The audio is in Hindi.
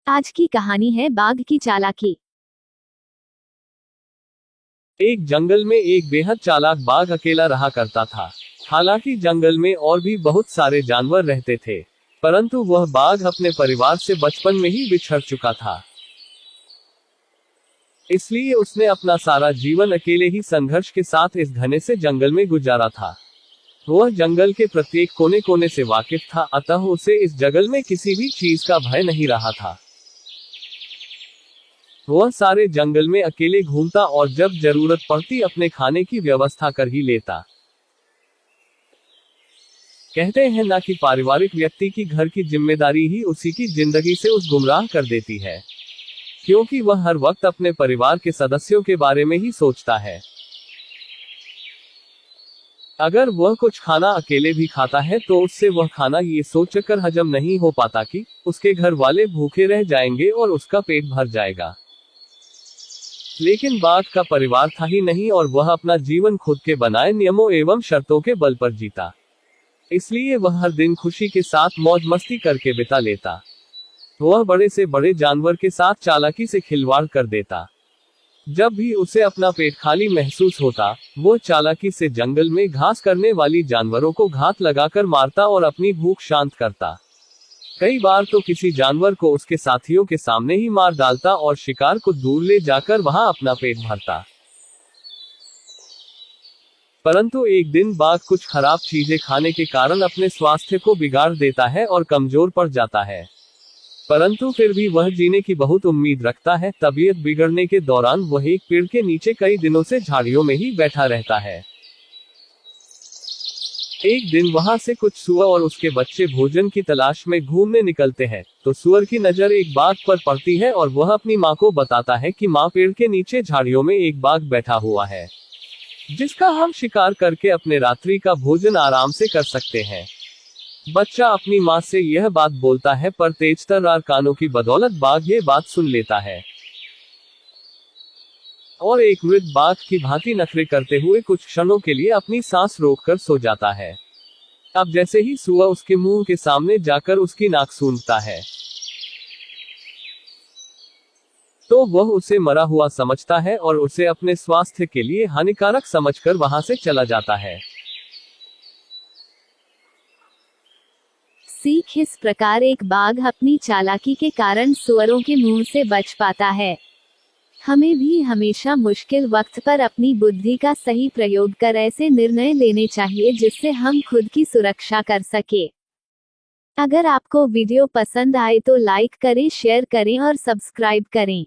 आज की कहानी है बाघ की चालाकी। एक जंगल में एक बेहद चालाक बाघ अकेला रहा करता था। हालांकि जंगल में और भी बहुत सारे जानवर रहते थे, परंतु वह बाघ अपने परिवार से बचपन में ही बिछड़ चुका था। इसलिए उसने अपना सारा जीवन अकेले ही संघर्ष के साथ इस घने से जंगल में गुजारा था। वह जंगल के प्रत्येक कोने कोने से वाकिफ था, अतः उसे इस जंगल में किसी भी चीज का भय नहीं रहा था। वह सारे जंगल में अकेले घूमता और जब जरूरत पड़ती अपने खाने की व्यवस्था कर ही लेता। कहते हैं ना कि पारिवारिक व्यक्ति की घर की जिम्मेदारी ही उसी की जिंदगी से उस गुमराह कर देती है, क्योंकि वह हर वक्त अपने परिवार के सदस्यों के बारे में ही सोचता है। अगर वह कुछ खाना अकेले भी खाता है तो उससे वह खाना ये सोचकर हजम नहीं हो पाता कि उसके घर वाले भूखे रह जाएंगे और उसका पेट भर जाएगा। लेकिन बाघ का परिवार था ही नहीं और वह अपना जीवन खुद के बनाए नियमों एवं शर्तों के बल पर जीता। इसलिए वह हर दिन खुशी के साथ मौज मस्ती करके बिता लेता। वह बड़े से बड़े जानवर के साथ चालाकी से खिलवाड़ कर देता। जब भी उसे अपना पेट खाली महसूस होता, वो चालाकी से जंगल में घास करने वाली जानवरों को घात लगाकर मारता और अपनी भूख शांत करता। कई बार तो किसी जानवर को उसके साथियों के सामने ही मार डालता और शिकार को दूर ले जाकर वहां अपना पेट भरता। परंतु एक दिन बाघ कुछ खराब चीजें खाने के कारण अपने स्वास्थ्य को बिगाड़ देता है और कमजोर पड़ जाता है। परंतु फिर भी वह जीने की बहुत उम्मीद रखता है। तबीयत बिगड़ने के दौरान वह एक पेड़ के नीचे कई दिनों से झाड़ियों में ही बैठा रहता है। एक दिन वहां से कुछ सुअर और उसके बच्चे भोजन की तलाश में घूमने निकलते हैं, तो सुअर की नजर एक बाघ पर पड़ती है और वह अपनी माँ को बताता है कि माँ, पेड़ के नीचे झाड़ियों में एक बाघ बैठा हुआ है, जिसका हम शिकार करके अपने रात्रि का भोजन आराम से कर सकते हैं। बच्चा अपनी माँ से यह बात बोलता है, पर तेजतर्रार कानों की बदौलत बाघ ये बात सुन लेता है और एक मृत बाघ की भांति नखरे करते हुए कुछ क्षणों के लिए अपनी सांस रोककर सो जाता है। अब जैसे ही सुअर उसके मुंह के सामने जाकर उसकी नाक सूंघता है, तो वह उसे मरा हुआ समझता है और उसे अपने स्वास्थ्य के लिए हानिकारक समझकर वहां से चला जाता है। सीख इस प्रकार एक बाघ अपनी चालाकी के कारण सुअरों के मुंह से बच पाता है। हमें भी हमेशा मुश्किल वक्त पर अपनी बुद्धि का सही प्रयोग कर ऐसे निर्णय लेने चाहिए जिससे हम खुद की सुरक्षा कर सके। अगर आपको वीडियो पसंद आए तो लाइक करें, शेयर करें और सब्सक्राइब करें।